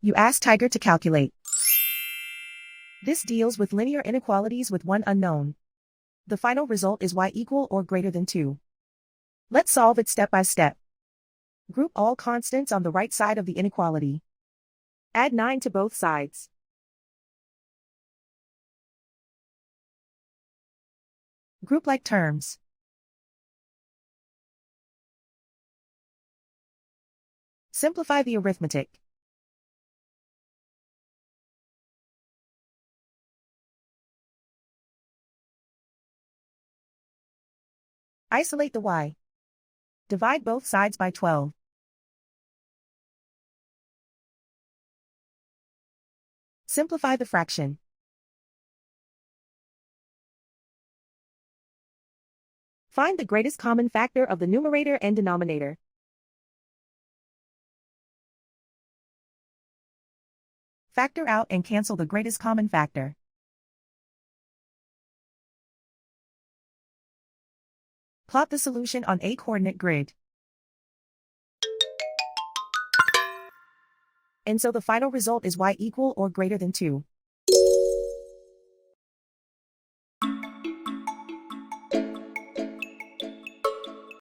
You ask Tiger to calculate. This deals with linear inequalities with one unknown. The final result is y equal or greater than 2. Let's solve it step by step. Group all constants on the right side of the inequality. Add 9 to both sides. Group like terms. Simplify the arithmetic. Isolate the y. Divide both sides by 12. Simplify the fraction. Find the greatest common factor of the numerator and denominator. Factor out and cancel the greatest common factor. Plot the solution on a coordinate grid. And so the final result is y equal or greater than 2.